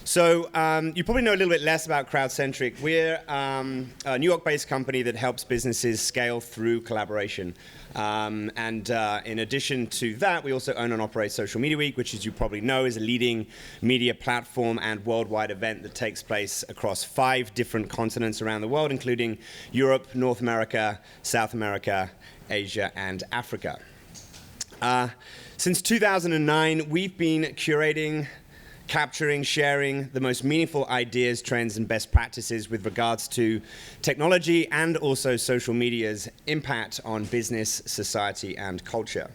So you probably know a little bit less about CrowdCentric. We're a New York-based company that helps businesses scale through collaboration. In addition to that, we also own and operate Social Media Week, which, as you probably know, is a leading media platform and worldwide event that takes place across 5 different continents around the world, including Europe, North America, South America, Asia, and Africa. Since 2009, we've been curating, capturing, sharing the most meaningful ideas, trends, and best practices with regards to technology and also social media's impact on business, society, and culture.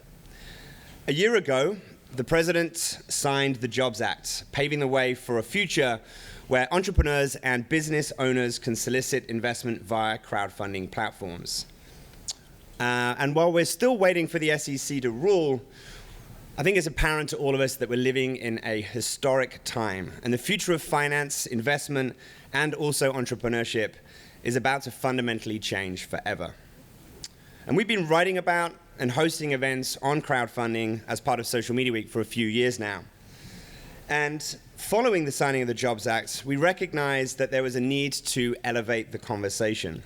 A year ago, the President signed the Jobs Act, paving the way for a future where entrepreneurs and business owners can solicit investment via crowdfunding platforms. And while we're still waiting for the SEC to rule, I think it's apparent to all of us that we're living in a historic time, and the future of finance, investment, and also entrepreneurship is about to fundamentally change forever. And we've been writing about and hosting events on crowdfunding as part of Social Media Week for a few years now. And following the signing of the Jobs Act, we recognized that there was a need to elevate the conversation.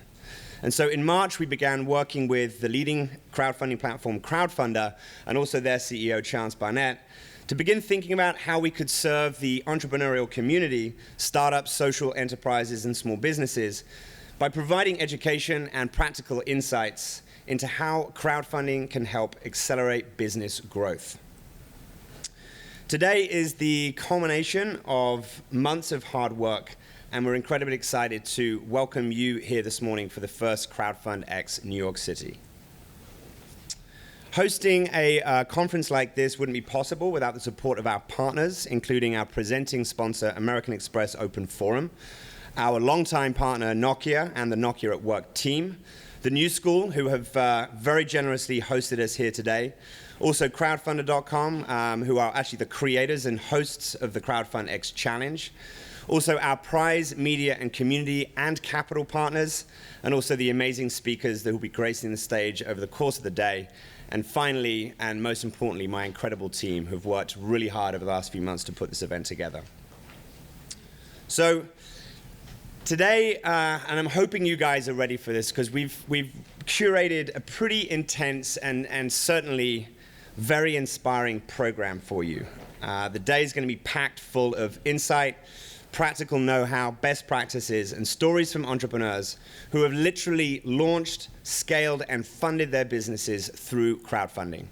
And so in March, we began working with the leading crowdfunding platform, Crowdfunder, and also their CEO, Chance Barnett, to begin thinking about how we could serve the entrepreneurial community, startups, social enterprises, and small businesses by providing education and practical insights into how crowdfunding can help accelerate business growth. Today is the culmination of months of hard work, and we're incredibly excited to welcome you here this morning for the first CrowdFundx New York City. Hosting a conference like this wouldn't be possible without the support of our partners, including our presenting sponsor, American Express Open Forum, our longtime partner, Nokia, and the Nokia at Work team, the New School, who have very generously hosted us here today, also crowdfunder.com, who are actually the creators and hosts of the CrowdFundx Challenge, also our prize, media, and community and capital partners, and also the amazing speakers that will be gracing the stage over the course of the day. And finally, and most importantly, my incredible team who've worked really hard over the last few months to put this event together. So today, and I'm hoping you guys are ready for this, because we've curated a pretty intense and certainly very inspiring program for you. The day is going to be packed full of insight, practical know-how, best practices, and stories from entrepreneurs who have literally launched, scaled, and funded their businesses through crowdfunding.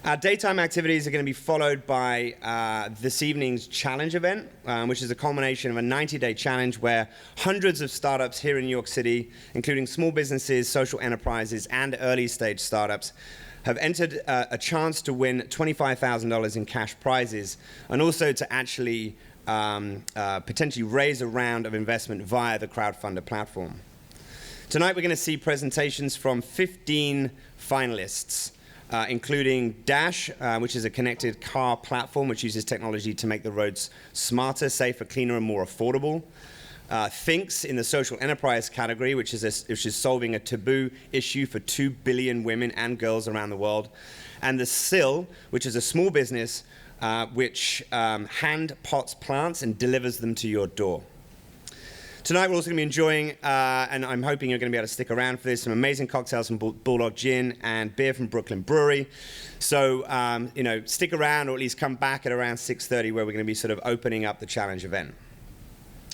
Our daytime activities are going to be followed by this evening's challenge event, which is a culmination of a 90-day challenge where hundreds of startups here in New York City, including small businesses, social enterprises, and early-stage startups, have entered a chance to win $25,000 in cash prizes, and also to actually potentially raise a round of investment via the Crowdfunder platform. Tonight we're going to see presentations from 15 finalists, including Dash, which is a connected car platform which uses technology to make the roads smarter, safer, cleaner, and more affordable. Thinks in the social enterprise category, which is solving a taboo issue for 2 billion women and girls around the world. And the SIL, which is a small business which hand pots plants and delivers them to your door. Tonight we're also going to be enjoying, and I'm hoping you're going to be able to stick around for this, some amazing cocktails from Bulldog Gin and beer from Brooklyn Brewery. So, stick around, or at least come back at around 6:30, where we're going to be sort of opening up the challenge event.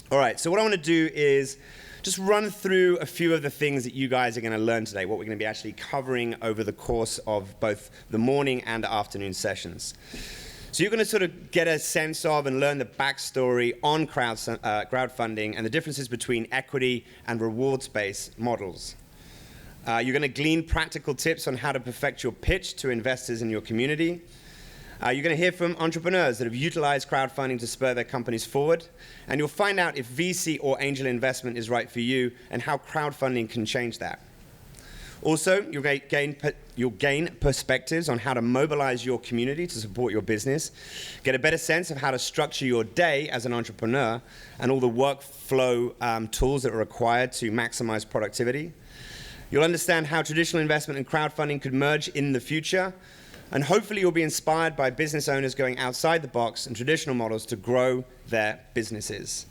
All right, so what I want to do is just run through a few of the things that you guys are going to learn today, what we're going to be actually covering over the course of both the morning and afternoon sessions. So you're going to sort of get a sense of and learn the backstory on crowdfunding and the differences between equity and rewards-based models. You're going to glean practical tips on how to perfect your pitch to investors in your community. You're going to hear from entrepreneurs that have utilized crowdfunding to spur their companies forward. And you'll find out if VC or angel investment is right for you and how crowdfunding can change that. Also, you'll gain perspectives on how to mobilize your community to support your business, get a better sense of how to structure your day as an entrepreneur and all the workflow tools that are required to maximize productivity. You'll understand how traditional investment and crowdfunding could merge in the future, And hopefully you'll be inspired by business owners going outside the box and traditional models to grow their businesses.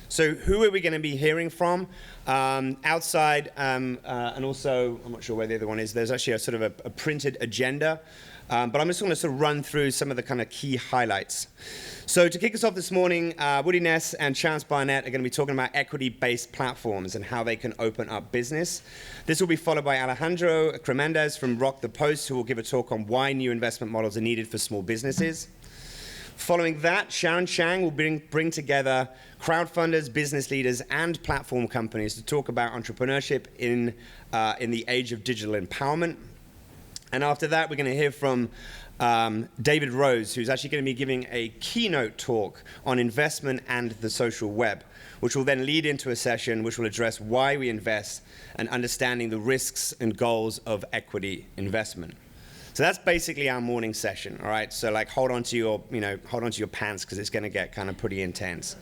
So who are we going to be hearing from? Outside, and also, I'm not sure where the other one is, there's actually a sort of a printed agenda. But I'm just going to sort of run through some of the kind of key highlights. So to kick us off this morning, Woody Ness and Chance Barnett are going to be talking about equity-based platforms and how they can open up business. This will be followed by Alejandro Cremendez from Rock the Post, who will give a talk on why new investment models are needed for small businesses. Following that, Sharon Chang will bring together crowdfunders, business leaders, and platform companies to talk about entrepreneurship in the age of digital empowerment. And after that, we're going to hear from David Rose, who's actually going to be giving a keynote talk on investment and the social web, which will then lead into a session which will address why we invest and understanding the risks and goals of equity investment. So that's basically our morning session, all right? So like hold on to your pants because it's going to get kind of pretty intense.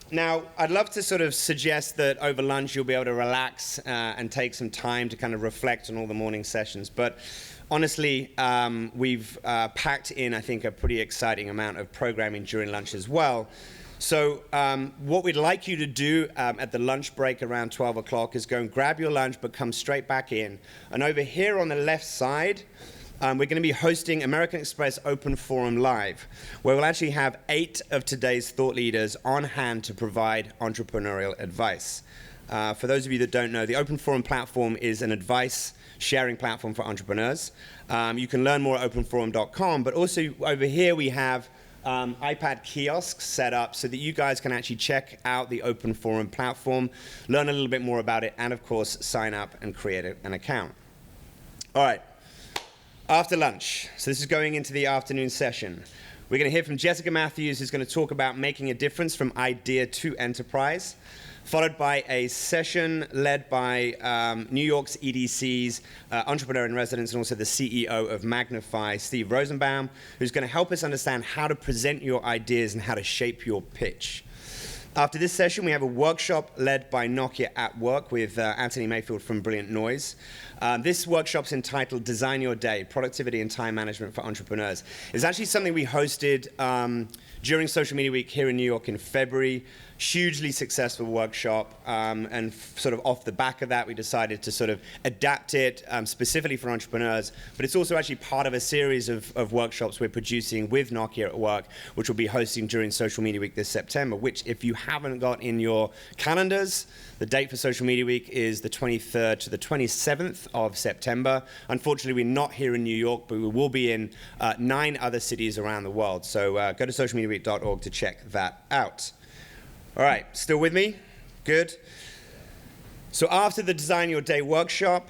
Now, I'd love to sort of suggest that over lunch you'll be able to relax and take some time to kind of reflect on all the morning sessions. But honestly, we've packed in, I think, a pretty exciting amount of programming during lunch as well. So what we'd like you to do at the lunch break around 12 o'clock is go and grab your lunch, but come straight back in. And over here on the left side, we're going to be hosting American Express Open Forum Live, where we'll actually have 8 of today's thought leaders on hand to provide entrepreneurial advice. For those of you that don't know, the Open Forum platform is an advice sharing platform for entrepreneurs. You can learn more at openforum.com, but also over here we have iPad kiosks set up so that you guys can actually check out the Open Forum platform, learn a little bit more about it, and of course, sign up and create an account. All right. After lunch, so this is going into the afternoon session, we're going to hear from Jessica Matthews, who's going to talk about making a difference from idea to enterprise, followed by a session led by New York's EDC's entrepreneur in residence and also the CEO of Magnify, Steve Rosenbaum, who's going to help us understand how to present your ideas and how to shape your pitch. After this session, we have a workshop led by Nokia at Work with Anthony Mayfield from Brilliant Noise. This workshop's entitled Design Your Day, Productivity and Time Management for Entrepreneurs. It's actually something we hosted during Social Media Week here in New York in February. Hugely successful workshop, and sort of off the back of that, we decided to sort of adapt it specifically for entrepreneurs, but it's also actually part of a series of workshops we're producing with Nokia at Work, which we'll be hosting during Social Media Week this September, which if you haven't got in your calendars, the date for Social Media Week is the 23rd to the 27th of September. Unfortunately, we're not here in New York, but we will be in 9 other cities around the world. So go to socialmediaweek.org to check that out. All right, still with me? Good. So after the Design Your Day workshop,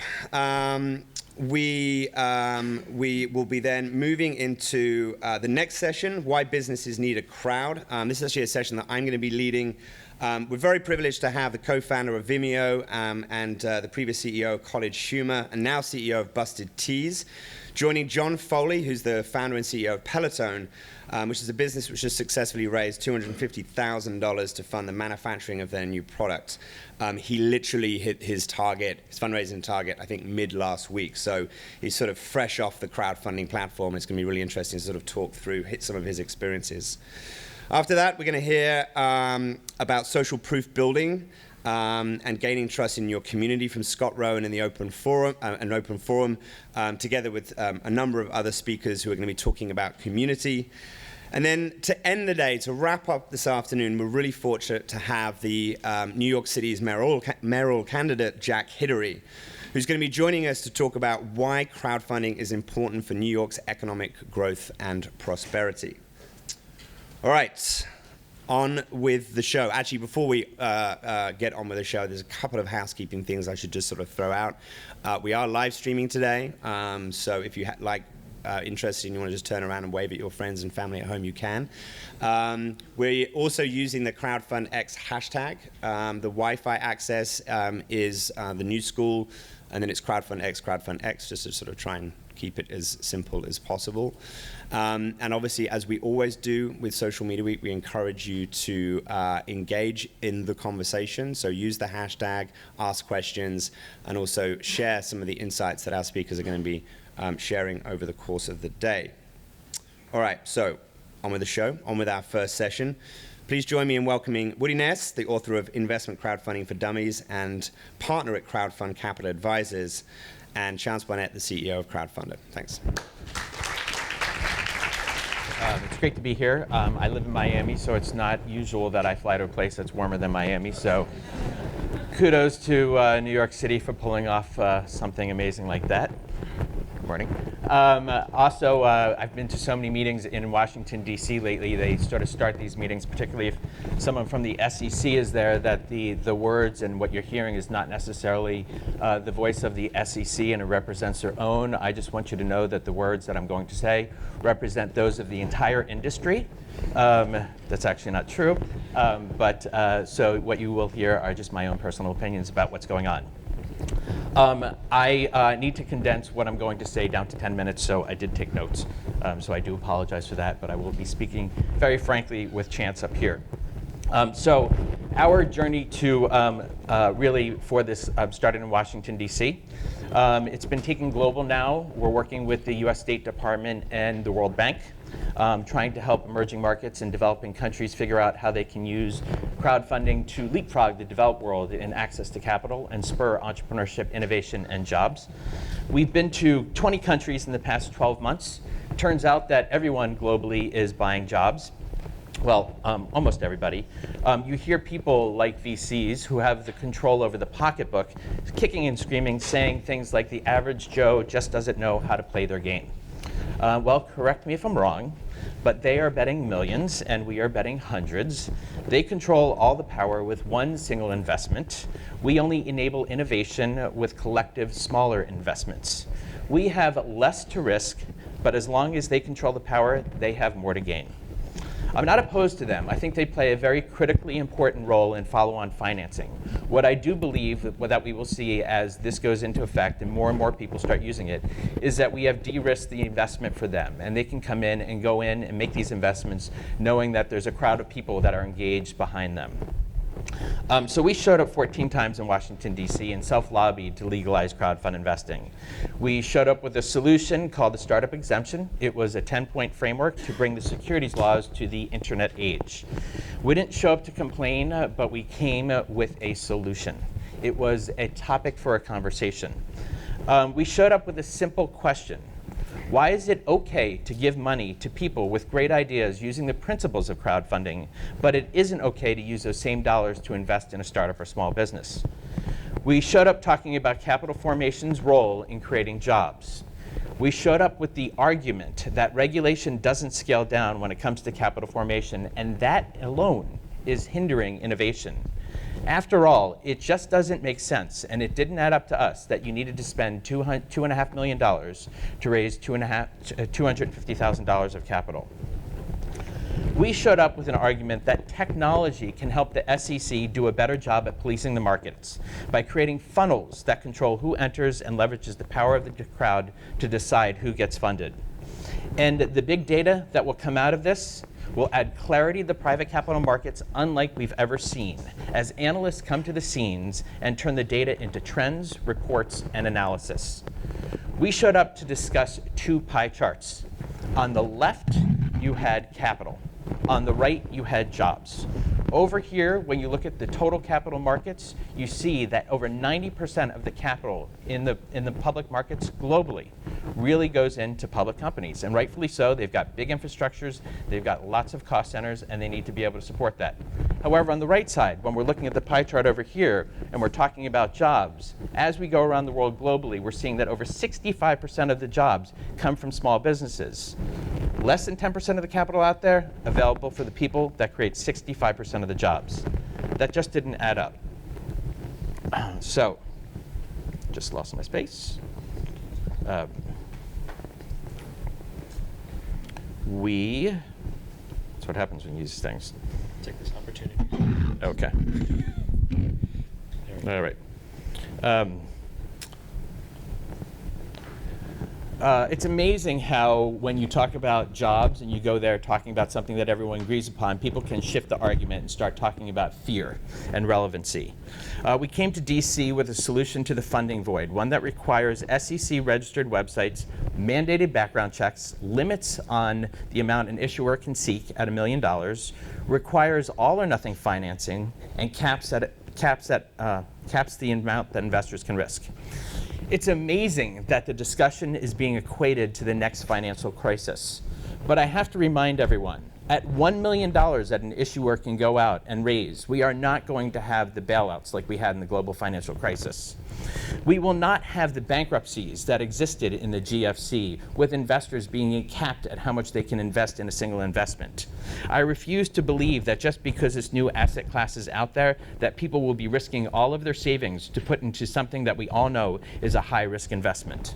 we will be then moving into the next session, Why Businesses Need a Crowd. This is actually a session that I'm going to be leading. We're very privileged to have the co-founder of Vimeo and the previous CEO of College Humor and now CEO of Busted Tees, joining John Foley, who's the founder and CEO of Peloton, which is a business which has successfully raised $250,000 to fund the manufacturing of their new product. He literally hit his target, his fundraising target, I think mid last week. So he's sort of fresh off the crowdfunding platform. It's going to be really interesting to sort of talk through, hit some of his experiences. After that, we're going to hear about social proof building and gaining trust in your community from Scott Rowan in the Open Forum, together with a number of other speakers who are going to be talking about community. And then to end the day, to wrap up this afternoon, we're really fortunate to have the New York City's mayoral candidate, Jack Hidary, who's going to be joining us to talk about why crowdfunding is important for New York's economic growth and prosperity. All right, on with the show. Actually, before we get on with the show, there's a couple of housekeeping things I should just sort of throw out. We are live streaming today, so if you interested and you want to just turn around and wave at your friends and family at home, you can. We're also using the CrowdFundx hashtag. The Wi-Fi access is the new school, and then it's CrowdFundx, just to sort of try and keep it as simple as possible. And obviously, as we always do with Social Media Week, we encourage you to engage in the conversation. So use the hashtag, ask questions, and also share some of the insights that our speakers are going to be sharing over the course of the day. All right, so on with the show, on with our first session. Please join me in welcoming Woody Ness, the author of Investment Crowdfunding for Dummies and partner at Crowdfund Capital Advisors, and Chance Barnett, the CEO of Crowdfunder. Thanks. It's great to be here. I live in Miami, so it's not usual that I fly to a place that's warmer than Miami. So kudos to New York City for pulling off something amazing like that. Good morning. Also, I've been to so many meetings in Washington, D.C. lately. They sort of start these meetings, particularly if someone from the SEC is there, that the words and what you're hearing is not necessarily the voice of the SEC and it represents their own. I just want you to know that the words that I'm going to say represent those of the entire industry. That's actually not true. So what you will hear are just my own personal opinions about what's going on. I need to condense what I'm going to say down to 10 minutes, so I did take notes. So I do apologize for that, but I will be speaking very frankly with Chance up here. So our journey to really for this started in Washington, D.C. It's been taken global now. We're working with the U.S. State Department and the World Bank, trying to help emerging markets and developing countries figure out how they can use crowdfunding to leapfrog the developed world in access to capital and spur entrepreneurship, innovation, and jobs. We've been to 20 countries in the past 12 months. Turns out that everyone globally is buying jobs. Well, almost everybody. You hear people like VCs who have the control over the pocketbook kicking and screaming, saying things like the average Joe just doesn't know how to play their game. Well, correct me if I'm wrong, but they are betting millions and we are betting hundreds. They control all the power with one single investment. We only enable innovation with collective smaller investments. We have less to risk, but as long as they control the power, they have more to gain. I'm not opposed to them. I think they play a very critically important role in follow-on financing. What I do believe that we will see as this goes into effect and more people start using it is that we have de-risked the investment for them, and they can come in and go in and make these investments knowing that there's a crowd of people that are engaged behind them. So we showed up 14 times in Washington, D.C. and self-lobbied to legalize crowdfund investing. We showed up with a solution called the Startup Exemption. It was a 10-point framework to bring the securities laws to the internet age. We didn't show up to complain, but we came with a solution. It was a topic for a conversation. We showed up with a simple question. Why is it okay to give money to people with great ideas using the principles of crowdfunding, but it isn't okay to use those same dollars to invest in a startup or small business? We showed up talking about capital formation's role in creating jobs. We showed up with the argument that regulation doesn't scale down when it comes to capital formation, and that alone is hindering innovation. After all, it just doesn't make sense, and it didn't add up to us that you needed to spend $2.5 million to raise $250,000 of capital. We showed up with an argument that technology can help the SEC do a better job at policing the markets by creating funnels that control who enters and leverages the power of the crowd to decide who gets funded. And the big data that will come out of this will add clarity to the private capital markets unlike we've ever seen, as analysts come to the scenes and turn the data into trends, reports, and analysis. We showed up to discuss two pie charts. On the left, you had capital. On the right, you had jobs. Over here, when you look at the total capital markets, you see that over 90% of the capital in the public markets globally really goes into public companies. And rightfully so, they've got big infrastructures, they've got lots of cost centers, and they need to be able to support that. However, on the right side, when we're looking at the pie chart over here, and we're talking about jobs, as we go around the world globally, we're seeing that over 65% of the jobs come from small businesses. Less than 10% of the capital out there available for the people that create 65% of the jobs. That just didn't add up. So, just lost my space. That's what happens when you use things. Take this opportunity. Okay. All right. It's amazing how when you talk about jobs and you go there talking about something that everyone agrees upon, people can shift the argument and start talking about fear and relevancy. We came to DC with a solution to the funding void, one that requires SEC-registered websites, mandated background checks, limits on the amount an issuer can seek at $1 million, requires all or nothing financing, and caps the amount that investors can risk. It's amazing that the discussion is being equated to the next financial crisis. But I have to remind everyone, at $1 million that an issuer can go out and raise, we are not going to have the bailouts like we had in the global financial crisis. We will not have the bankruptcies that existed in the GFC, with investors being capped at how much they can invest in a single investment. I refuse to believe that just because this new asset class is out there, that people will be risking all of their savings to put into something that we all know is a high-risk investment.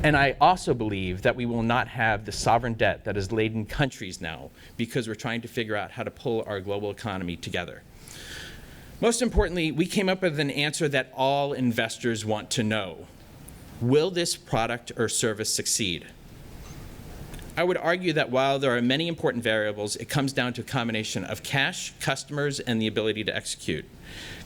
And I also believe that we will not have the sovereign debt that has laden countries now, because we're trying to figure out how to pull our global economy together. Most importantly, we came up with an answer that all investors want to know. Will this product or service succeed? I would argue that while there are many important variables, it comes down to a combination of cash, customers, and the ability to execute.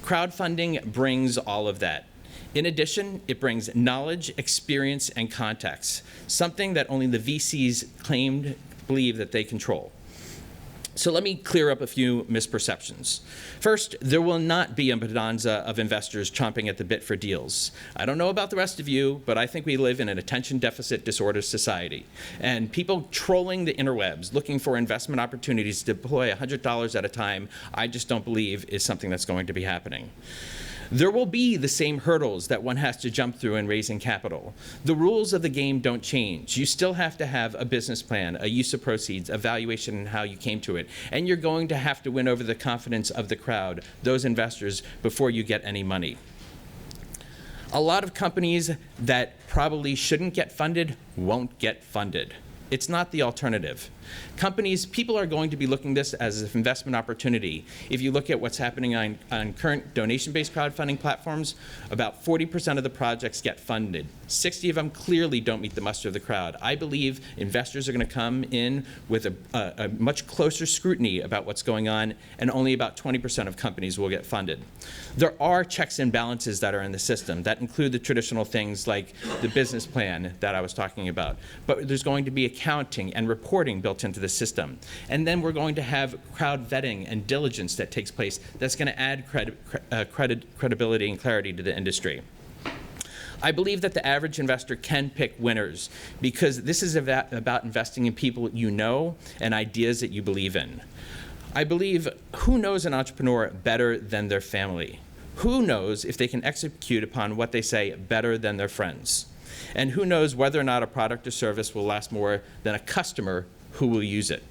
Crowdfunding brings all of that. In addition, it brings knowledge, experience, and contacts, something that only the VCs believe that they control. So let me clear up a few misperceptions. First, there will not be a bonanza of investors chomping at the bit for deals. I don't know about the rest of you, but I think we live in an attention deficit disorder society. And people trolling the interwebs, looking for investment opportunities to deploy $100 at a time, I just don't believe is something that's going to be happening. There will be the same hurdles that one has to jump through in raising capital. The rules of the game don't change. You still have to have a business plan, a use of proceeds, a valuation, and how you came to it. And you're going to have to win over the confidence of the crowd, those investors, before you get any money. A lot of companies that probably shouldn't get funded won't get funded. It's not the alternative. People are going to be looking at this as an investment opportunity. If you look at what's happening on current donation-based crowdfunding platforms, about 40% of the projects get funded. 60 of them clearly don't meet the muster of the crowd. I believe investors are going to come in with a much closer scrutiny about what's going on, and only about 20% of companies will get funded. There are checks and balances that are in the system that include the traditional things like the business plan that I was talking about. But there's going to be accounting and reporting built into the system. And then we're going to have crowd vetting and diligence that takes place that's going to add credibility and clarity to the industry. I believe that the average investor can pick winners, because this is about investing in people you know and ideas that you believe in. I believe, who knows an entrepreneur better than their family? Who knows if they can execute upon what they say better than their friends? And who knows whether or not a product or service will last more than a customer who will use it?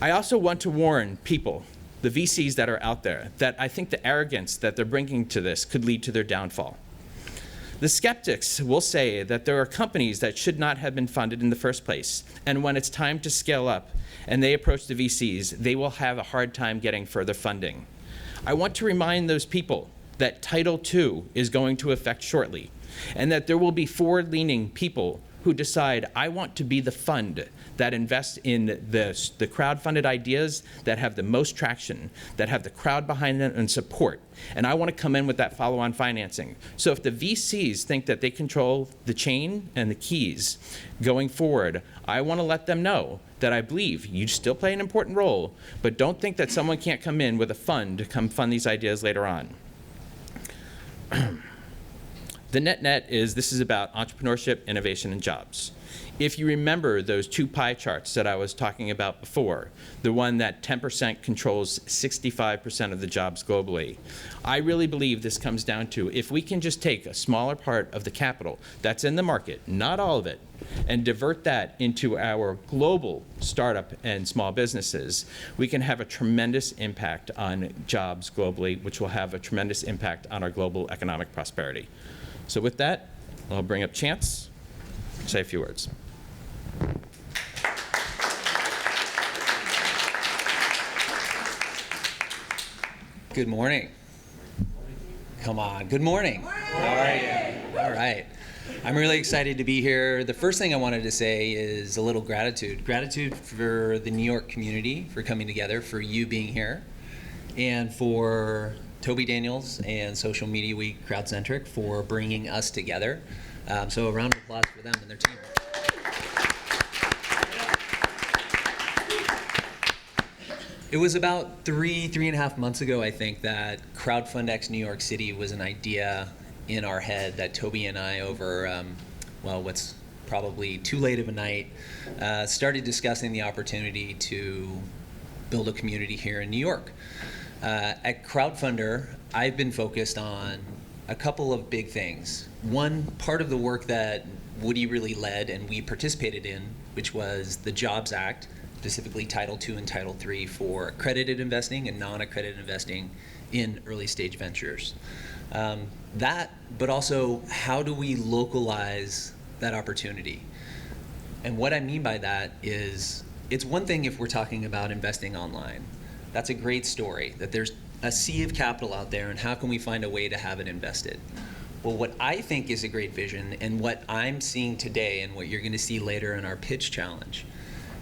I also want to warn people, the VCs that are out there, that I think the arrogance that they're bringing to this could lead to their downfall. The skeptics will say that there are companies that should not have been funded in the first place, and when it's time to scale up and they approach the VCs, they will have a hard time getting further funding. I want to remind those people that Title II is going to affect shortly, and that there will be forward-leaning people who decide, I want to be the fund that invests in the crowd-funded ideas that have the most traction, that have the crowd behind them and support. And I want to come in with that follow-on financing. So if the VCs think that they control the chain and the keys going forward, I want to let them know that I believe you still play an important role, but don't think that someone can't come in with a fund to come fund these ideas later on. The net is this is about entrepreneurship, innovation, and jobs. If you remember those two pie charts that I was talking about before, the one that 10% controls 65% of the jobs globally, I really believe this comes down to, if we can just take a smaller part of the capital that's in the market, not all of it, and divert that into our global startup and small businesses, we can have a tremendous impact on jobs globally, which will have a tremendous impact on our global economic prosperity. So with that, I'll bring up Chance, say a few words. Good morning. Come on, good morning. How are you? All right. I'm really excited to be here. The first thing I wanted to say is a little gratitude. Gratitude for the New York community for coming together, for you being here, and for Toby Daniels and Social Media Week CrowdCentric for bringing us together. So a round of applause for them and their team. It was about three and a half months ago, I think, that CrowdFundx New York City was an idea in our head that Toby and I, over, what's probably too late of a night, started discussing the opportunity to build a community here in New York. At Crowdfunder, I've been focused on a couple of big things. One, part of the work that Woody really led and we participated in, which was the Jobs Act, specifically Title II and Title III for accredited investing and non-accredited investing in early stage ventures. But also, how do we localize that opportunity? And what I mean by that is, it's one thing if we're talking about investing online. That's a great story, that there's a sea of capital out there and how can we find a way to have it invested? Well, what I think is a great vision, and what I'm seeing today and what you're gonna see later in our pitch challenge,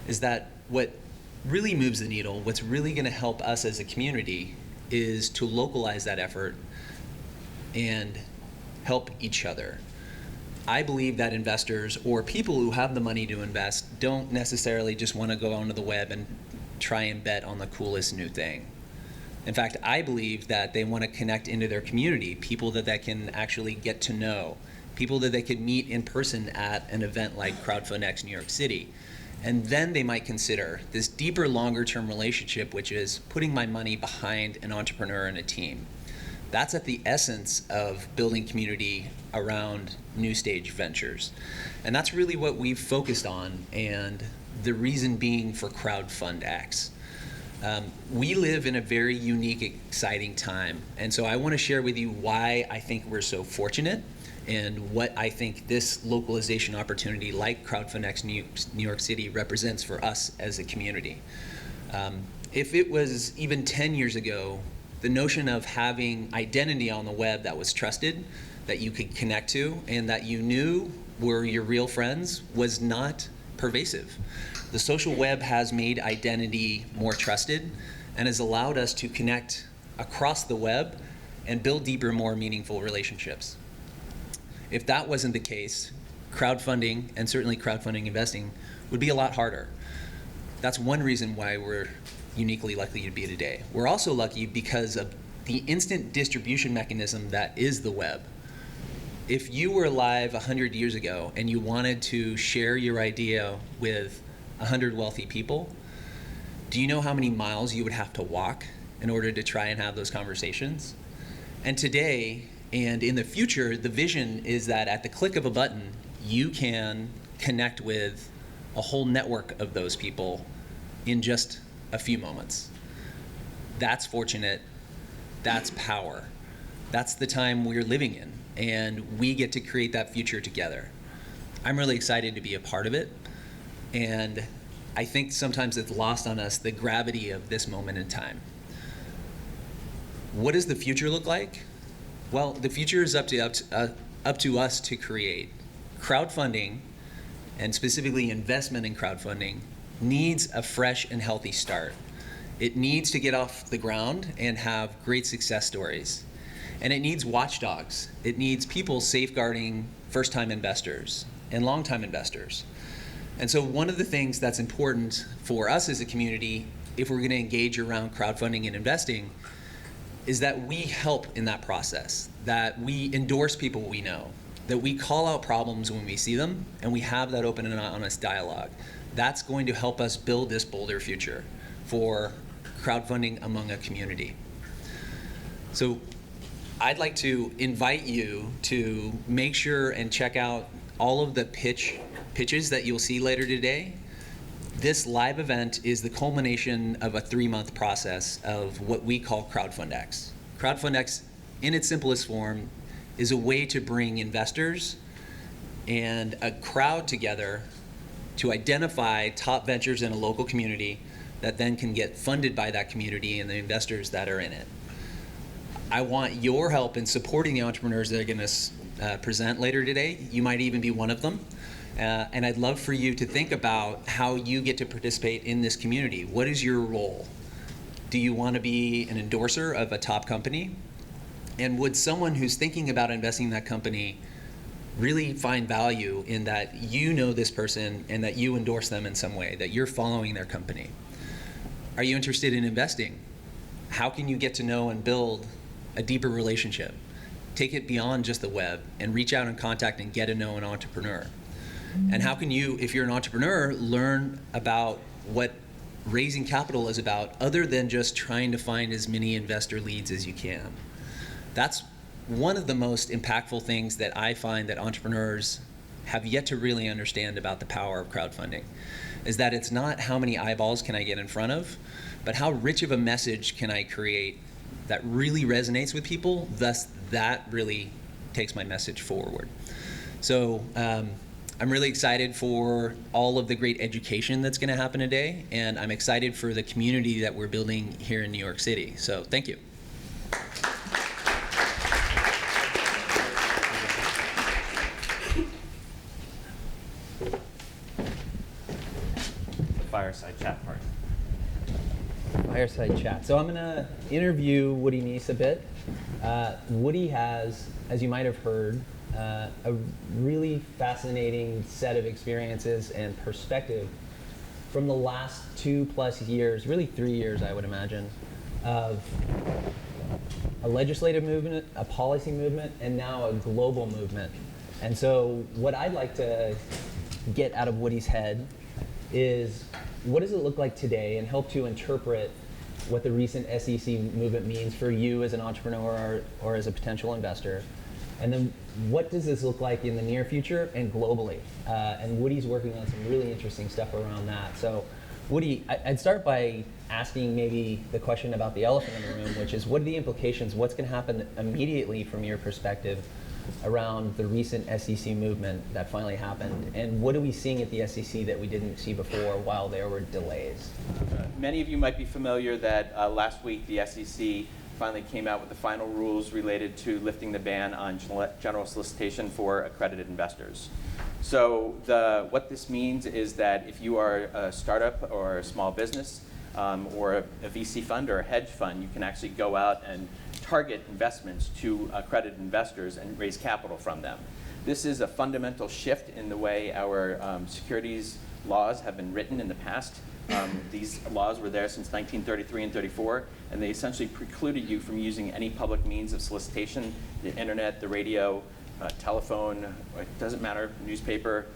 is that what really moves the needle, what's really gonna help us as a community, is to localize that effort and help each other. I believe that investors, or people who have the money to invest, don't necessarily just wanna go onto the web and try and bet on the coolest new thing. In fact, I believe that they wanna connect into their community, people that they can actually get to know, people that they could meet in person at an event like CrowdFundx New York City. And then they might consider this deeper, longer-term relationship, which is putting my money behind an entrepreneur and a team. That's at the essence of building community around new stage ventures. And that's really what we've focused on, and the reason being for CrowdFundx. We live in a very unique, exciting time. And so I want to share with you why I think we're so fortunate and what I think this localization opportunity like CrowdFundx New York City represents for us as a community. If it was even 10 years ago, the notion of having identity on the web that was trusted, that you could connect to, and that you knew were your real friends was not pervasive. The social web has made identity more trusted and has allowed us to connect across the web and build deeper, more meaningful relationships. If that wasn't the case, crowdfunding, and certainly crowdfunding investing, would be a lot harder. That's one reason why we're uniquely lucky to be today. We're also lucky because of the instant distribution mechanism that is the web. If you were alive 100 years ago and you wanted to share your idea with 100 wealthy people, do you know how many miles you would have to walk in order to try and have those conversations? And today, and in the future, the vision is that at the click of a button, you can connect with a whole network of those people in just a few moments. That's fortunate, that's power. That's the time we're living in, and we get to create that future together. I'm really excited to be a part of it, and I think sometimes it's lost on us, the gravity of this moment in time. What does the future look like? Well, the future is up to us to create. Crowdfunding, and specifically investment in crowdfunding, needs a fresh and healthy start. It needs to get off the ground and have great success stories. And it needs watchdogs. It needs people safeguarding first-time investors and long-time investors. And so one of the things that's important for us as a community, if we're gonna engage around crowdfunding and investing, is that we help in that process, that we endorse people we know, that we call out problems when we see them, and we have that open and honest dialogue. That's going to help us build this bolder future for crowdfunding among a community. So I'd like to invite you to make sure and check out all of the pitches that you'll see later today. This live event is the culmination of a 3-month process of what we call CrowdFundx. CrowdFundx, in its simplest form, is a way to bring investors and a crowd together to identify top ventures in a local community that then can get funded by that community and the investors that are in it. I want your help in supporting the entrepreneurs that are going to present later today. You might even be one of them. And I'd love for you to think about how you get to participate in this community. What is your role? Do you want to be an endorser of a top company? And would someone who's thinking about investing in that company really find value in that you know this person and that you endorse them in some way, that you're following their company? Are you interested in investing? How can you get to know and build a deeper relationship? Take it beyond just the web and reach out and contact and get to know an entrepreneur. And how can you, if you're an entrepreneur, learn about what raising capital is about other than just trying to find as many investor leads as you can? That's one of the most impactful things that I find that entrepreneurs have yet to really understand about the power of crowdfunding, is that it's not how many eyeballs can I get in front of, but how rich of a message can I create that really resonates with people, thus that really takes my message forward. So I'm really excited for all of the great education that's going to happen today, and I'm excited for the community that we're building here in New York City. So thank you. Fireside chat part. Fireside chat. So I'm going to interview Woody Neese a bit. Woody has, as you might have heard, a really fascinating set of experiences and perspective from the last 2+ years, really 3 years, I would imagine, of a legislative movement, a policy movement, and now a global movement. And so what I'd like to get out of Woody's head is, what does it look like today, and help to interpret what the recent SEC movement means for you as an entrepreneur or as a potential investor. And then what does this look like in the near future and globally? And Woody's working on some really interesting stuff around that. So Woody, I'd start by asking maybe the question about the elephant in the room, which is, what are the implications? What's going to happen immediately from your perspective around the recent SEC movement that finally happened? And what are we seeing at the SEC that we didn't see before while there were delays? Many of you might be familiar that last week the SEC finally came out with the final rules related to lifting the ban on general solicitation for accredited investors. So what this means is that if you are a startup or a small business or a VC fund or a hedge fund, you can actually go out and target investments to accredited investors and raise capital from them. This is a fundamental shift in the way our securities laws have been written in the past. These laws were there since 1933 and 34, and they essentially precluded you from using any public means of solicitation, the internet, the radio, telephone, it doesn't matter, newspaper.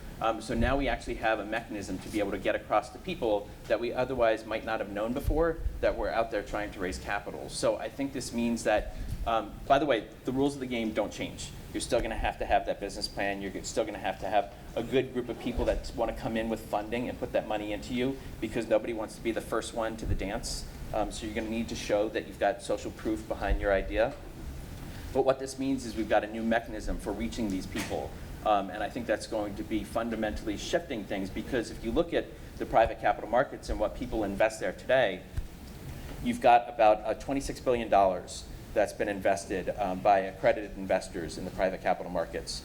So now we actually have a mechanism to be able to get across to people that we otherwise might not have known before that were out there trying to raise capital. So I think this means that, by the way, the rules of the game don't change. You're still going to have that business plan. You're still going to have a good group of people that want to come in with funding and put that money into you, because nobody wants to be the first one to the dance. So you're going to need to show that you've got social proof behind your idea. But what this means is we've got a new mechanism for reaching these people. And I think that's going to be fundamentally shifting things, because if you look at the private capital markets and what people invest there today, you've got about $26 billion that's been invested by accredited investors in the private capital markets.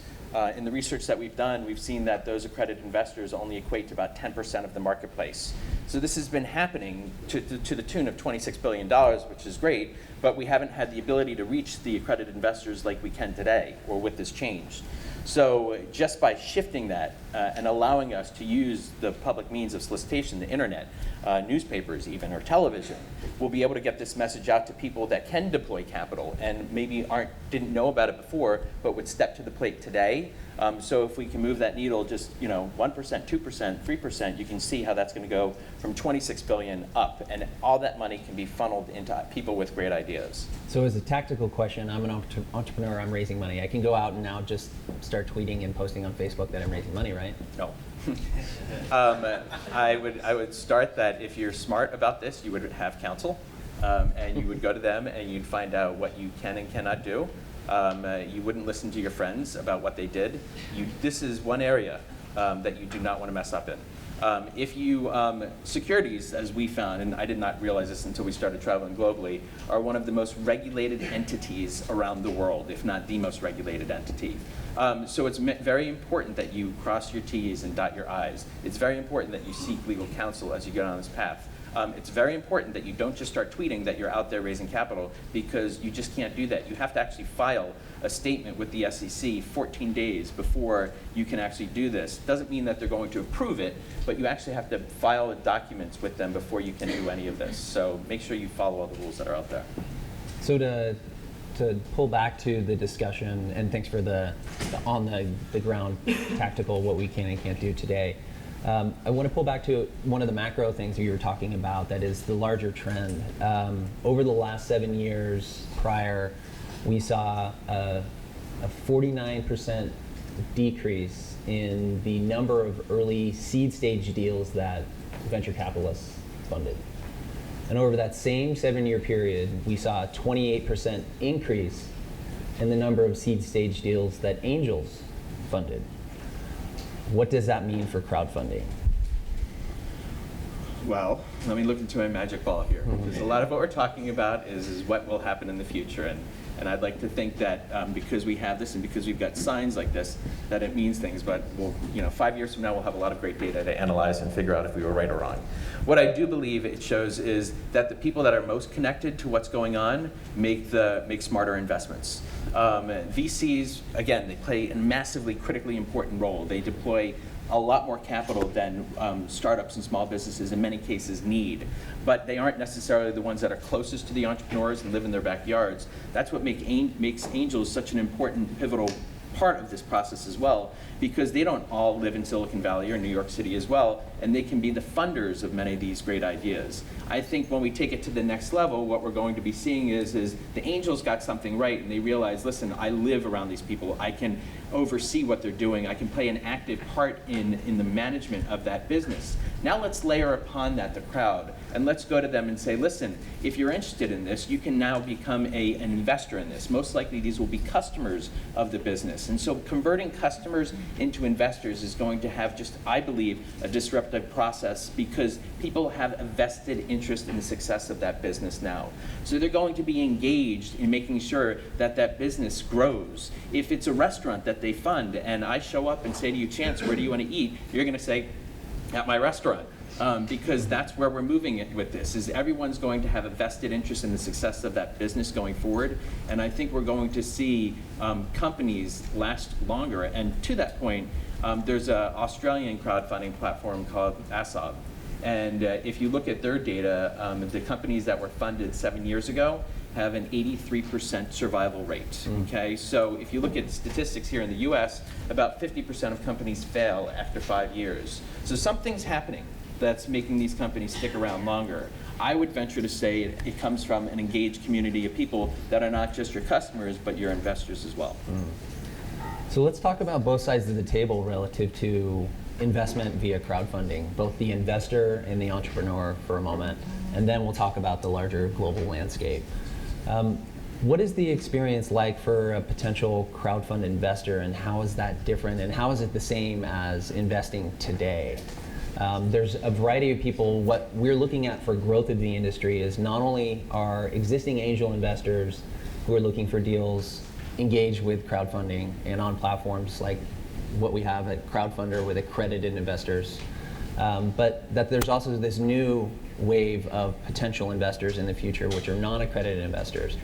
In the research that we've done, we've seen that those accredited investors only equate to about 10% of the marketplace. So this has been happening to the tune of $26 billion, which is great, but we haven't had the ability to reach the accredited investors like we can today, or with this change. So just by shifting that and allowing us to use the public means of solicitation, the internet, newspapers even, or television, we'll be able to get this message out to people that can deploy capital and maybe didn't know about it before, but would step to the plate today. So if we can move that needle just 1%, 2%, 3%, you can see how that's going to go from 26 billion up, and all that money can be funneled into people with great ideas. So as a tactical question, I'm an entrepreneur, I'm raising money. I can go out and now just start tweeting and posting on Facebook that I'm raising money, right? No. I would start that if you're smart about this, you would have counsel, and you would go to them and you'd find out what you can and cannot do. You wouldn't listen to your friends about what they did. This is one area that you do not want to mess up in. If you, securities, as we found, and I did not realize this until we started traveling globally, are one of the most regulated entities around the world, if not the most regulated entity. So it's very important that you cross your T's and dot your I's. It's very important that you seek legal counsel as you go down this path. It's very important that you don't just start tweeting that you're out there raising capital, because you just can't do that. You have to actually file a statement with the SEC 14 days before you can actually do this. Doesn't mean that they're going to approve it, but you actually have to file documents with them before you can do any of this. So make sure you follow all the rules that are out there. So to pull back to the discussion, and thanks for the on the ground tactical, what we can and can't do today. I want to pull back to one of the macro things that you were talking about, that is the larger trend. Over the last 7 years prior, we saw a 49% decrease in the number of early seed stage deals that venture capitalists funded. And over that same 7-year period, we saw a 28% increase in the number of seed stage deals that angels funded. What does that mean for crowdfunding? Well, let me look into my magic ball here, because a lot of what we're talking about is what will happen in the future. And I'd like to think that because we have this and because we've got signs like this, that it means things. But we'll, 5 years from now, we'll have a lot of great data to analyze and figure out if we were right or wrong. What I do believe it shows is that the people that are most connected to what's going on make smarter investments. VCs, again, they play a massively critically important role. They deploy a lot more capital than startups and small businesses in many cases need. But they aren't necessarily the ones that are closest to the entrepreneurs and live in their backyards. That's what makes angels such an important, pivotal part of this process as well, because they don't all live in Silicon Valley or New York City as well, and they can be the funders of many of these great ideas. I think when we take it to the next level, what we're going to be seeing is the angels got something right, and they realize, listen, I live around these people. I can oversee what they're doing. I can play an active part in the management of that business. Now let's layer upon that the crowd, and let's go to them and say, listen, if you're interested in this, you can now become an investor in this. Most likely these will be customers of the business. And so converting customers into investors is going to have just, I believe, a disruptive process, because people have a vested interest in the success of that business now. So they're going to be engaged in making sure that that business grows. If it's a restaurant that they fund, and I show up and say to you, Chance, where do you want to eat? You're going to say, at my restaurant. Because that's where we're moving it with this, is everyone's going to have a vested interest in the success of that business going forward. And I think we're going to see companies last longer. And to that point, there's an Australian crowdfunding platform called ASOB. And if you look at their data, the companies that were funded 7 years ago have an 83% survival rate, okay? So if you look at statistics here in the US, about 50% of companies fail after 5 years. So something's happening that's making these companies stick around longer. I would venture to say it comes from an engaged community of people that are not just your customers, but your investors as well. So let's talk about both sides of the table relative to investment via crowdfunding, both the investor and the entrepreneur for a moment, and then we'll talk about the larger global landscape. What is the experience like for a potential crowdfund investor, and how is that different, and how is it the same as investing today? There's a variety of people. What we're looking at for growth of the industry is not only are existing angel investors who are looking for deals engaged with crowdfunding and on platforms like what we have at Crowdfunder with accredited investors, but that there's also this new wave of potential investors in the future which are non-accredited investors.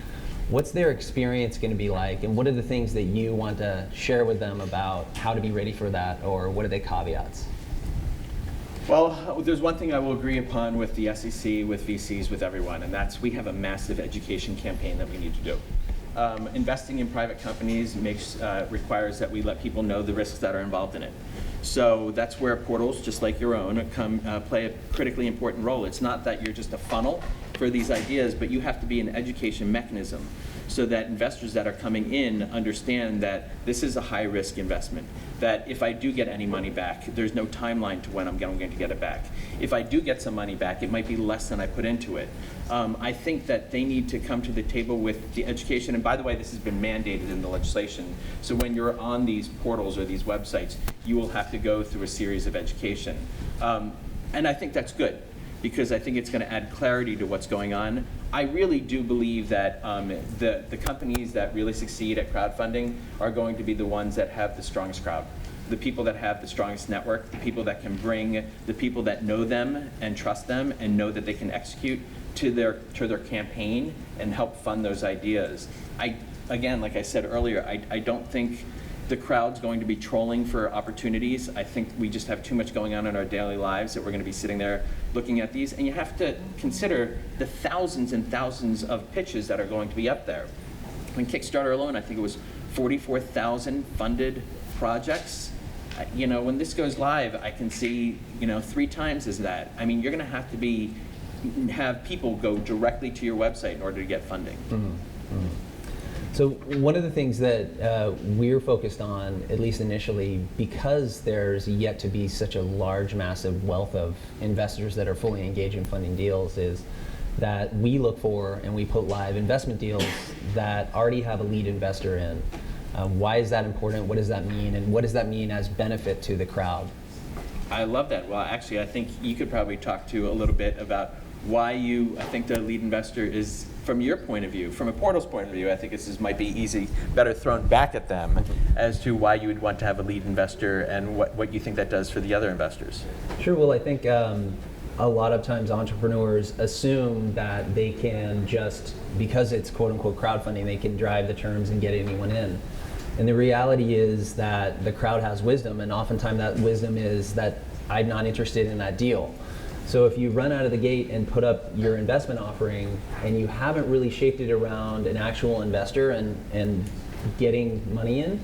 What's their experience going to be like, and what are the things that you want to share with them about how to be ready for that, or what are the caveats? Well, there's one thing I will agree upon with the SEC, with VCs, with everyone, and that's we have a massive education campaign that we need to do. Investing in private companies requires that we let people know the risks that are involved in it. So that's where portals, just like your own, play a critically important role. It's not that you're just a funnel for these ideas, but you have to be an education mechanism. so that investors that are coming in understand that this is a high-risk investment, that if I do get any money back, there's no timeline to when I'm going to get it back. If I do get some money back, it might be less than I put into it. I think that they need to come to the table with the education, and by the way, this has been mandated in the legislation, so when you're on these portals or these websites, you will have to go through a series of education. And I think that's good, because I think it's going to add clarity to what's going on. I really do believe that the companies that really succeed at crowdfunding are going to be the ones that have the strongest crowd, the people that have the strongest network, the people that can bring the people that know them and trust them and know that they can execute to their campaign and help fund those ideas. Again, like I said earlier, I don't think the crowd's going to be trolling for opportunities. I think we just have too much going on in our daily lives that we're going to be sitting there looking at these. And you have to consider the thousands and thousands of pitches that are going to be up there. On Kickstarter alone, I think it was 44,000 funded projects. When this goes live, I can see 3 times as that. I mean, you're going to have people go directly to your website in order to get funding. Mm-hmm. Mm-hmm. So one of the things that we're focused on, at least initially, because there's yet to be such a large, massive wealth of investors that are fully engaged in funding deals, is that we look for and we put live investment deals that already have a lead investor in. Why is that important? What does that mean? And what does that mean as benefit to the crowd? I love that. Well, actually, I think you could probably talk to a little bit about why I think the lead investor is, from your point of view, from a portal's point of view, I think this might be better thrown back at them as to why you would want to have a lead investor and what you think that does for the other investors. Sure. Well, I think a lot of times entrepreneurs assume that they can just, because it's quote unquote crowdfunding, they can drive the terms and get anyone in. And the reality is that the crowd has wisdom, and oftentimes that wisdom is that I'm not interested in that deal. So if you run out of the gate and put up your investment offering and you haven't really shaped it around an actual investor and getting money in,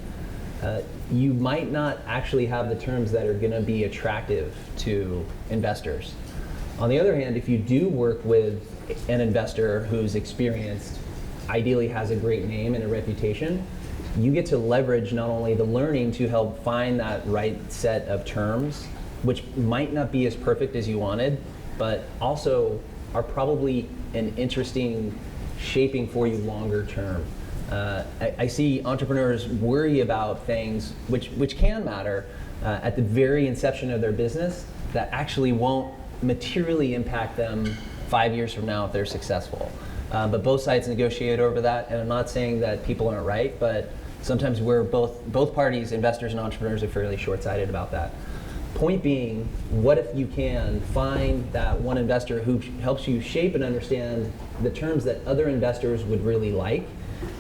you might not actually have the terms that are going to be attractive to investors. On the other hand, if you do work with an investor who's experienced, ideally has a great name and a reputation, you get to leverage not only the learning to help find that right set of terms, which might not be as perfect as you wanted, but also are probably an interesting shaping for you longer term. I see entrepreneurs worry about things which can matter at the very inception of their business that actually won't materially impact them 5 years from now if they're successful. But both sides negotiate over that, and I'm not saying that people aren't right, but sometimes we're both parties, investors and entrepreneurs, are fairly short-sighted about that. Point being, what if you can find that one investor who helps you shape and understand the terms that other investors would really like,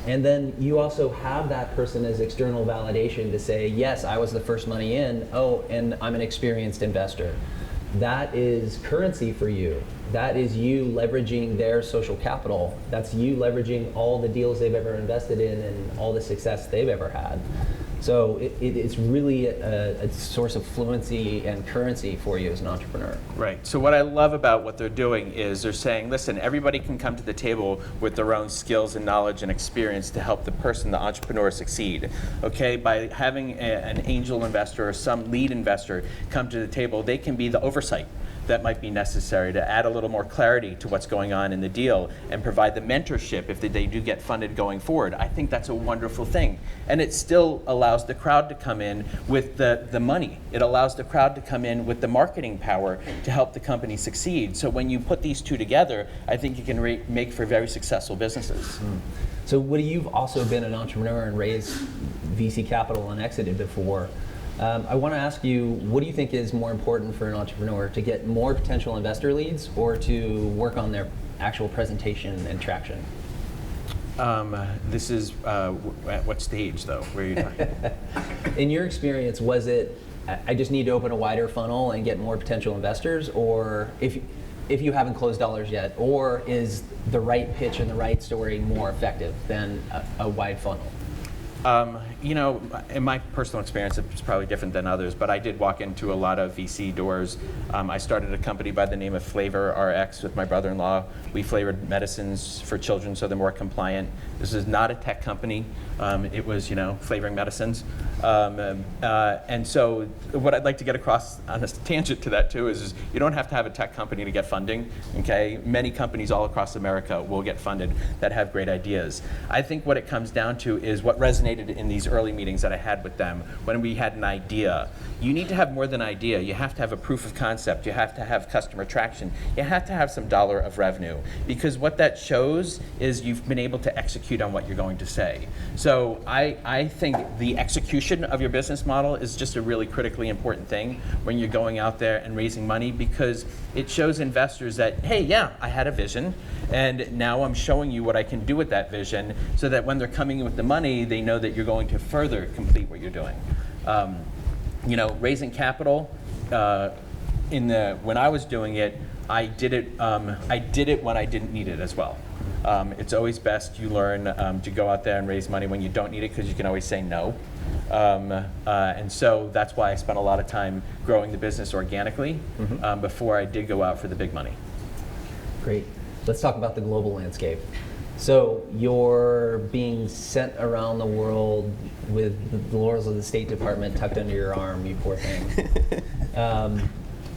and then you also have that person as external validation to say, yes, I was the first money in, and I'm an experienced investor. That is currency for you. That is you leveraging their social capital. That's you leveraging all the deals they've ever invested in and all the success they've ever had. So it's really a source of fluency and currency for you as an entrepreneur. Right. So what I love about what they're doing is they're saying, listen, everybody can come to the table with their own skills and knowledge and experience to help the entrepreneur succeed. Okay, by having an angel investor or some lead investor come to the table, they can be the oversight that might be necessary to add a little more clarity to what's going on in the deal and provide the mentorship if they do get funded going forward. I think that's a wonderful thing. And it still allows the crowd to come in with the money. It allows the crowd to come in with the marketing power to help the company succeed. So when you put these two together, I think you can make for very successful businesses. So Woody, you've also been an entrepreneur and raised VC capital and exited before. I want to ask you, what do you think is more important for an entrepreneur, to get more potential investor leads or to work on their actual presentation and traction? This is at what stage, though? Where are you talking? In your experience, was it, I just need to open a wider funnel and get more potential investors, or if you haven't closed dollars yet, or is the right pitch and the right story more effective than a wide funnel? You know, in my personal experience, it's probably different than others, but I did walk into a lot of VC doors. I started a company by the name of Flavor RX with my brother-in-law. We flavored medicines for children so they're more compliant. This is not a tech company. It was, you know, flavoring medicines. And so what I'd like to get across on a tangent to that too is you don't have to have a tech company to get funding, okay? Many companies all across America will get funded that have great ideas. I think what it comes down to is what resonated in these early meetings that I had with them when we had an idea. You need to have more than an idea. You have to have a proof of concept. You have to have customer traction. You have to have some dollar of revenue, because what that shows is you've been able to execute on what you're going to say. So I think the execution of your business model is just a really critically important thing when you're going out there and raising money, because it shows investors that, hey, yeah, I had a vision, and now I'm showing you what I can do with that vision, so that when they're coming in with the money, they know that you're going to further complete what you're doing. You know, raising capital, when I was doing it, I did it when I didn't need it as well. It's always best you learn to go out there and raise money when you don't need it, because you can always say no. And so that's why I spent a lot of time growing the business organically before I did go out for the big money. Great. Let's talk about the global landscape. So you're being sent around the world with the laurels of the State Department tucked under your arm, you poor thing.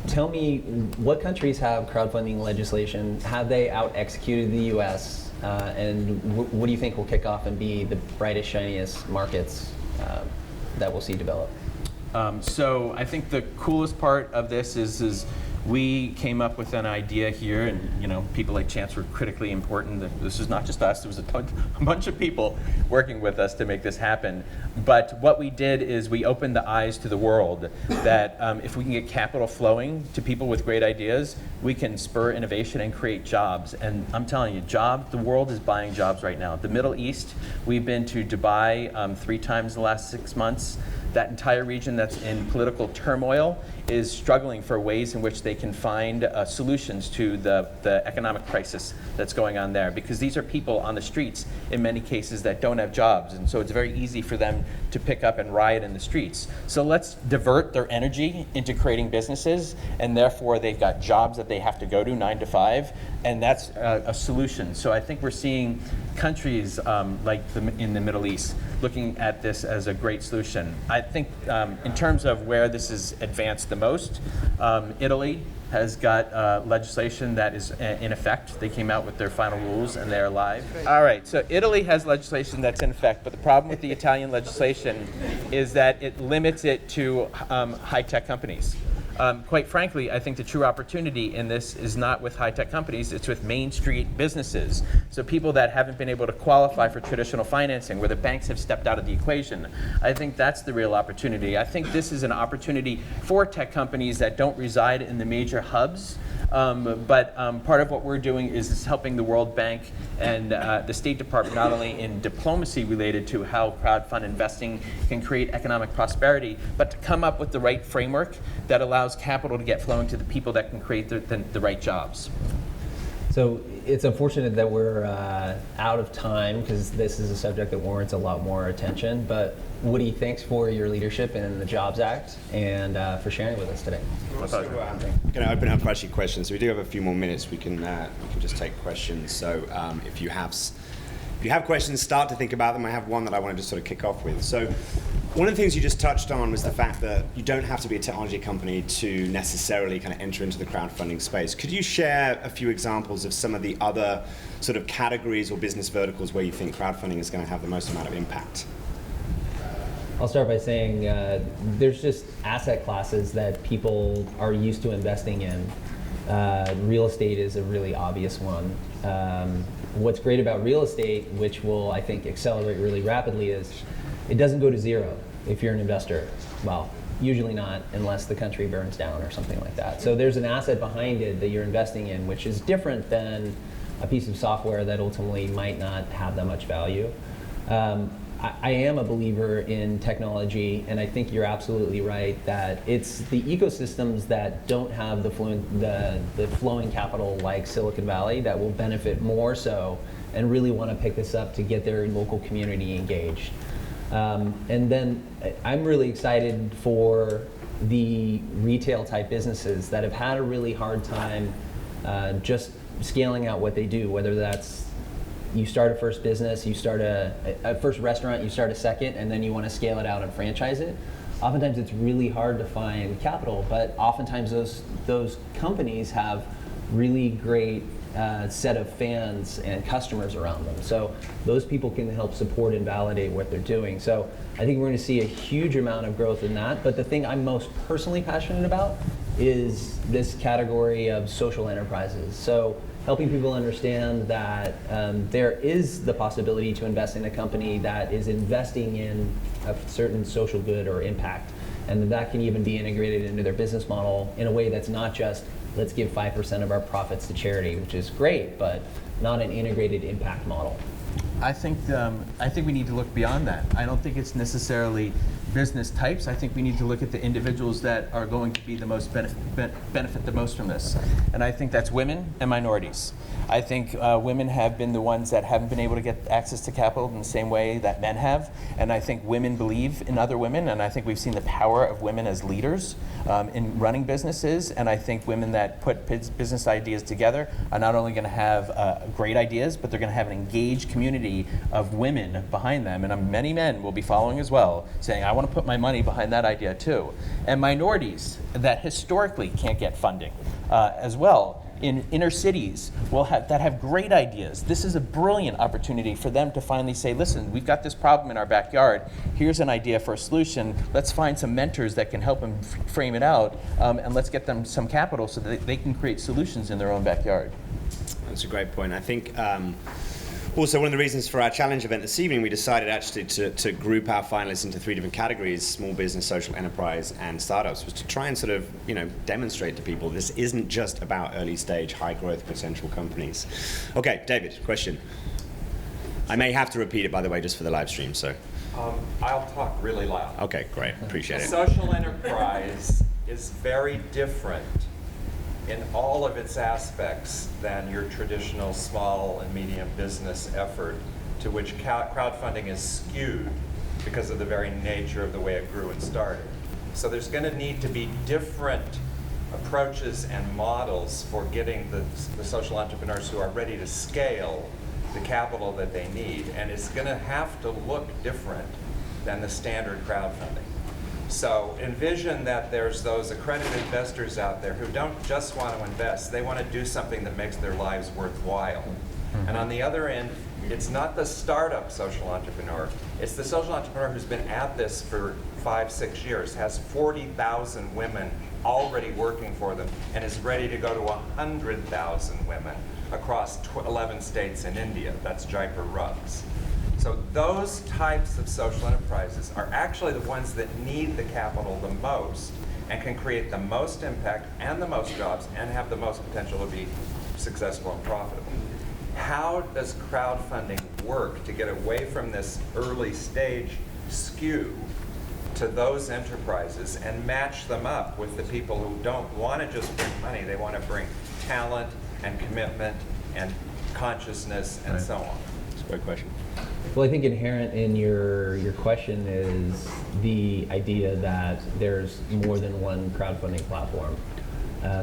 Tell me, what countries have crowdfunding legislation? Have they out-executed the US? And what do you think will kick off and be the brightest, shiniest markets that we'll see develop? So I think the coolest part of this is we came up with an idea here, and you know, people like Chance were critically important. This is not just us, there was a bunch of people working with us to make this happen. But what we did is we opened the eyes to the world that if we can get capital flowing to people with great ideas, we can spur innovation and create jobs. And I'm telling you, the world is buying jobs right now. The Middle East, we've been to Dubai 3 times in the last 6 months. That entire region that's in political turmoil is struggling for ways in which they can find solutions to the economic crisis that's going on there, because these are people on the streets in many cases that don't have jobs, and so it's very easy for them to pick up and riot in the streets. So let's divert their energy into creating businesses, and therefore they've got jobs that they have to go to 9 to 5, and that's a solution. So I think we're seeing countries like in the Middle East looking at this as a great solution. I think in terms of where this is advanced the most, Italy has got legislation that is in effect. They came out with their final rules and they're live. All right, so Italy has legislation that's in effect, but the problem with the Italian legislation is that it limits it to high-tech companies. Quite frankly, I think the true opportunity in this is not with high-tech companies, it's with Main Street businesses. So people that haven't been able to qualify for traditional financing, where the banks have stepped out of the equation. I think that's the real opportunity. I think this is an opportunity for tech companies that don't reside in the major hubs, but part of what we're doing is helping the World Bank and the State Department not only in diplomacy related to how crowdfund investing can create economic prosperity, but to come up with the right framework that allows capital to get flowing to the people that can create the right jobs. So it's unfortunate that we're out of time, because this is a subject that warrants a lot more attention. But Woody, thanks for your leadership in the Jobs Act and for sharing with us today. We're going to open up for actually questions. So we do have a few more minutes. We can just take questions. So if you have questions, start to think about them. I have one that I want to just sort of kick off with. So one of the things you just touched on was the fact that you don't have to be a technology company to necessarily kind of enter into the crowdfunding space. Could you share a few examples of some of the other sort of categories or business verticals where you think crowdfunding is going to have the most amount of impact? I'll start by saying there's just asset classes that people are used to investing in. Real estate is a really obvious one. What's great about real estate, which will, I think, accelerate really rapidly, is it doesn't go to zero if you're an investor. Well, usually not, unless the country burns down or something like that. So there's an asset behind it that you're investing in, which is different than a piece of software that ultimately might not have that much value. I am a believer in technology, and I think you're absolutely right that it's the ecosystems that don't have the flowing capital like Silicon Valley that will benefit more so and really want to pick this up to get their local community engaged. And then I'm really excited for the retail type businesses that have had a really hard time just scaling out what they do, whether that's you start a first business, you start a first restaurant, you start a second, and then you want to scale it out and franchise it. Oftentimes it's really hard to find capital, but oftentimes those companies have really great set of fans and customers around them. So those people can help support and validate what they're doing. So I think we're going to see a huge amount of growth in that. But the thing I'm most personally passionate about is this category of social enterprises. So helping people understand that there is the possibility to invest in a company that is investing in a certain social good or impact, and that can even be integrated into their business model in a way that's not just let's give 5% of our profits to charity, which is great, but not an integrated impact model. I think we need to look beyond that. I don't think it's necessarily business types. I think we need to look at the individuals that are going to be the most benefit the most from this. And I think that's women and minorities. I think women have been the ones that haven't been able to get access to capital in the same way that men have. And I think women believe in other women. And I think we've seen the power of women as leaders in running businesses. And I think women that put business ideas together are not only going to have great ideas, but they're going to have an engaged community of women behind them. And many men will be following as well, saying, I want to put my money behind that idea too. And minorities that historically can't get funding as well in inner cities that have great ideas. This is a brilliant opportunity for them to finally say, listen, we've got this problem in our backyard. Here's an idea for a solution. Let's find some mentors that can help them frame it out, and let's get them some capital so that they can create solutions in their own backyard. That's a great point. I think also one of the reasons for our challenge event this evening, we decided actually to group our finalists into 3 different categories: small business, social enterprise, and startups, was to try and sort of, demonstrate to people this isn't just about early stage, high growth potential companies. Okay, David, question. I may have to repeat it, by the way, just for the live stream, so. I'll talk really loud. Okay, great, appreciate it. Social enterprise is very different in all of its aspects than your traditional small and medium business effort, to which crowdfunding is skewed because of the very nature of the way it grew and started. So there's going to need to be different approaches and models for getting the social entrepreneurs who are ready to scale the capital that they need, and it's going to have to look different than the standard crowdfunding. So envision that there's those accredited investors out there who don't just want to invest, they want to do something that makes their lives worthwhile. And on the other end, it's not the startup social entrepreneur, it's the social entrepreneur who's been at this for 5-6 years, has 40,000 women already working for them, and is ready to go to 100,000 women across 11 states in India. That's Jaipur Rugs. So those types of social enterprises are actually the ones that need the capital the most and can create the most impact and the most jobs and have the most potential to be successful and profitable. How does crowdfunding work to get away from this early stage skew to those enterprises and match them up with the people who don't want to just bring money, they want to bring talent and commitment and consciousness and so on? That's a great question. Well, I think inherent in your question is the idea that there's more than one crowdfunding platform.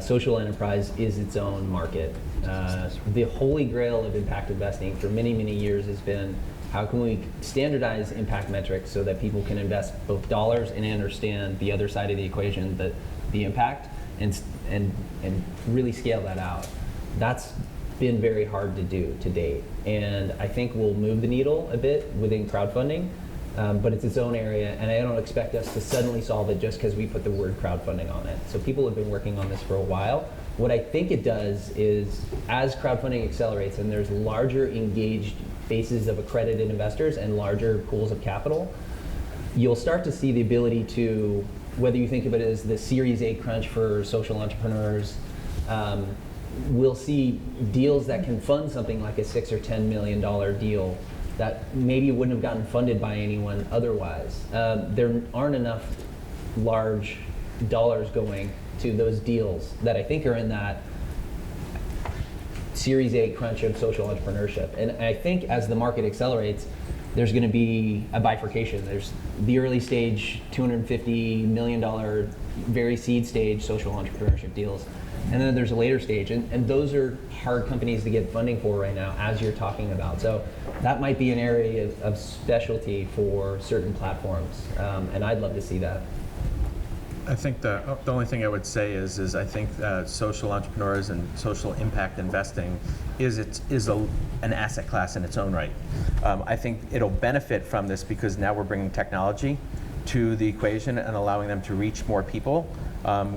Social enterprise is its own market. The holy grail of impact investing for many, many years has been how can we standardize impact metrics so that people can invest both dollars and understand the other side of the equation, the impact, and really scale that out. That's been very hard to do to date, and I think we'll move the needle a bit within crowdfunding, but it's its own area, and I don't expect us to suddenly solve it just because we put the word crowdfunding on it. So people have been working on this for a while. What I think it does is, as crowdfunding accelerates and there's larger engaged bases of accredited investors and larger pools of capital, you'll start to see the ability to, whether you think of it as the Series A crunch for social entrepreneurs, we'll see deals that can fund something like a $6 or $10 million deal that maybe wouldn't have gotten funded by anyone otherwise. There aren't enough large dollars going to those deals that I think are in that Series A crunch of social entrepreneurship. And I think as the market accelerates, there's going to be a bifurcation. There's the early stage, $250 million, very seed stage social entrepreneurship deals. And then there's a later stage. And those are hard companies to get funding for right now, as you're talking about. So that might be an area of specialty for certain platforms. And I'd love to see that. I think the only thing I would say is I think social entrepreneurs and social impact investing is an asset class in its own right. I think it'll benefit from this because now we're bringing technology to the equation and allowing them to reach more people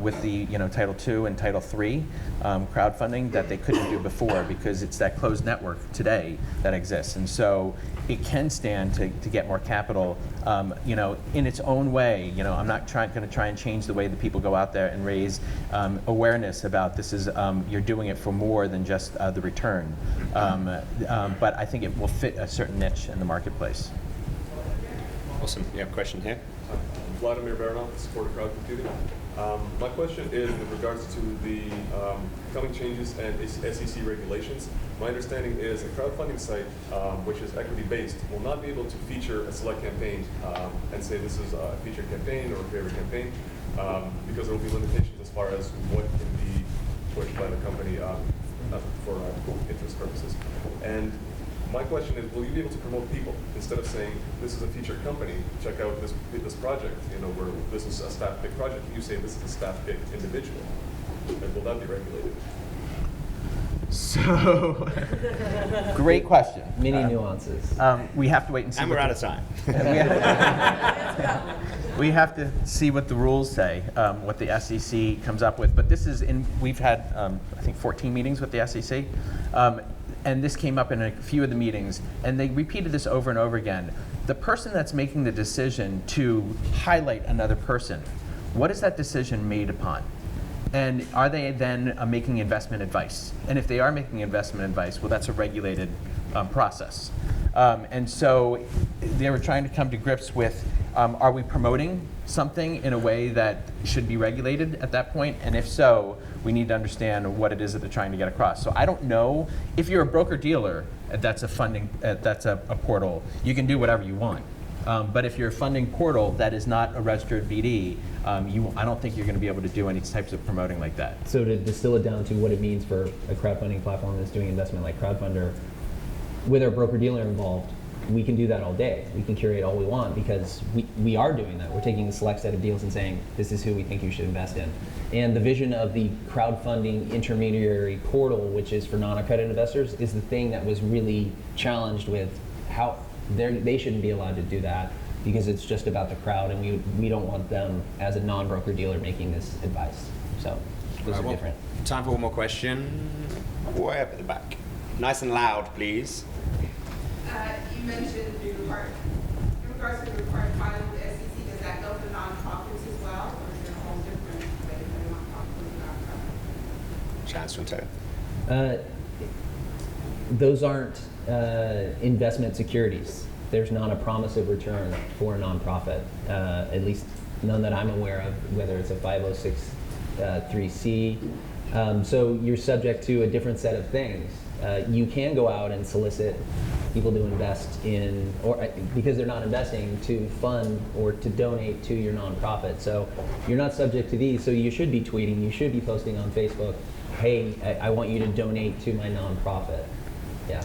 with the Title II and Title III crowdfunding that they couldn't do before, because it's that closed network today that exists. And so it can stand to get more capital in its own way. I'm not going to try and change the way that people go out there and raise awareness about this is you're doing it for more than just the return. But I think it will fit a certain niche in the marketplace. Awesome. You have a question here? Vladimir Baranov, supporter crowd computing. My question is with regards to the coming changes and SEC regulations. My understanding is a crowdfunding site, which is equity-based, will not be able to feature a select campaign and say this is a featured campaign or a favorite campaign, because there will be limitations as far as what can be pushed by the company for interest purposes. And my question is, will you be able to promote people instead of saying this is a featured company, check out this project, where this is a staff pick project, you say this is a staff pick individual, and will that be regulated? So, great question. Many nuances. We have to wait and see. And we're out of time. We have to see what the rules say, what the SEC comes up with. But we've had, I think, 14 meetings with the SEC. And this came up in a few of the meetings, and they repeated this over and over again. The person that's making the decision to highlight another person, what is that decision made upon? And are they then making investment advice? And if they are making investment advice, well, that's a regulated process. And so they were trying to come to grips with, are we promoting something in a way that should be regulated at that point? And if so, we need to understand what it is that they're trying to get across. So I don't know. If you're a broker-dealer, that's a funding, that's a portal, you can do whatever you want. But if you're a funding portal that is not a registered BD, I don't think you're going to be able to do any types of promoting like that. So to distill it down to what it means for a crowdfunding platform that's doing investment like Crowdfunder, with our broker-dealer involved, we can do that all day. We can curate all we want because we are doing that. We're taking a select set of deals and saying, this is who we think you should invest in. And the vision of the crowdfunding intermediary portal, which is for non-accredited investors, is the thing that was really challenged with how they shouldn't be allowed to do that because it's just about the crowd, and we don't want them as a non-broker dealer making this advice. So those are different. Time for one more question. Way up at the back. Nice and loud, please. You mentioned in regards to the required filing with the SEC, does that go for nonprofits as well, or is it a whole different way for nonprofits and nonprofits? Chance to tell you. Those aren't investment securities. There's not a promise of return for a nonprofit, at least none that I'm aware of, whether it's a 506(3)(c). So you're subject to a different set of things. You can go out and solicit people to invest in, or because they're not investing, to fund or to donate to your nonprofit. So you're not subject to these. So you should be tweeting, you should be posting on Facebook, hey, I want you to donate to my nonprofit. Yeah.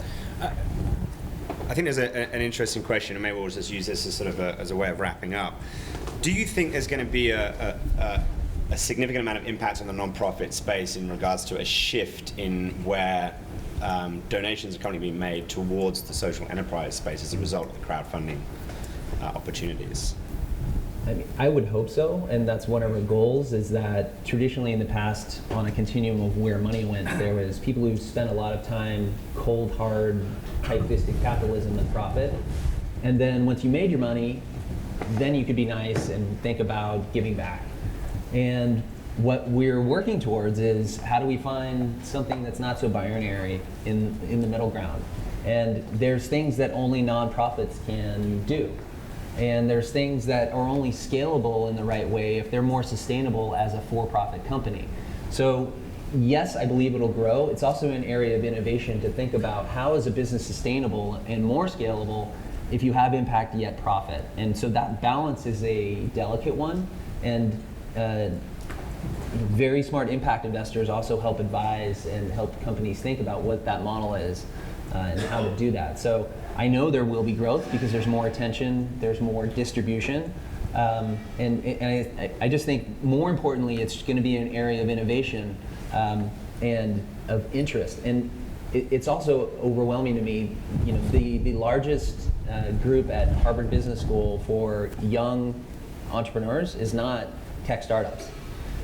I think there's an interesting question, and maybe we'll just use this as sort of as a way of wrapping up. Do you think there's going to be a significant amount of impact on the nonprofit space in regards to a shift in where donations are currently being made towards the social enterprise space as a result of the crowdfunding opportunities? I mean, I would hope so, and that's one of our goals, is that traditionally in the past, on a continuum of where money went, there was people who spent a lot of time cold, hard, tight-fisted capitalism and profit, and then once you made your money, then you could be nice and think about giving back. And what we're working towards is how do we find something that's not so binary in the middle ground. And there's things that only nonprofits can do. And there's things that are only scalable in the right way if they're more sustainable as a for-profit company. So yes, I believe it'll grow. It's also an area of innovation to think about how is a business sustainable and more scalable if you have impact yet profit. And so that balance is a delicate one, and very smart impact investors also help advise and help companies think about what that model is and how to do that. So I know there will be growth because there's more attention, there's more distribution, and I just think more importantly, it's going to be an area of innovation and of interest. And it's also overwhelming to me, you know, the largest group at Harvard Business School for young entrepreneurs is not tech startups.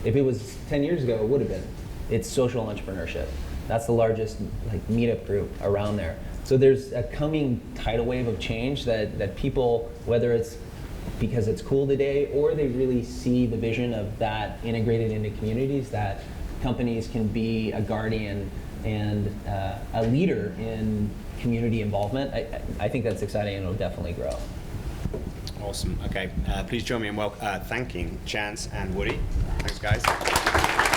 If it was 10 years ago, it would have been. It's social entrepreneurship. That's the largest like meetup group around there. So there's a coming tidal wave of change that people, whether it's because it's cool today or they really see the vision of that integrated into communities, that companies can be a guardian and a leader in community involvement. I think that's exciting and it'll definitely grow. Awesome. Okay, please join me in thanking Chance and Woody. Thanks, guys.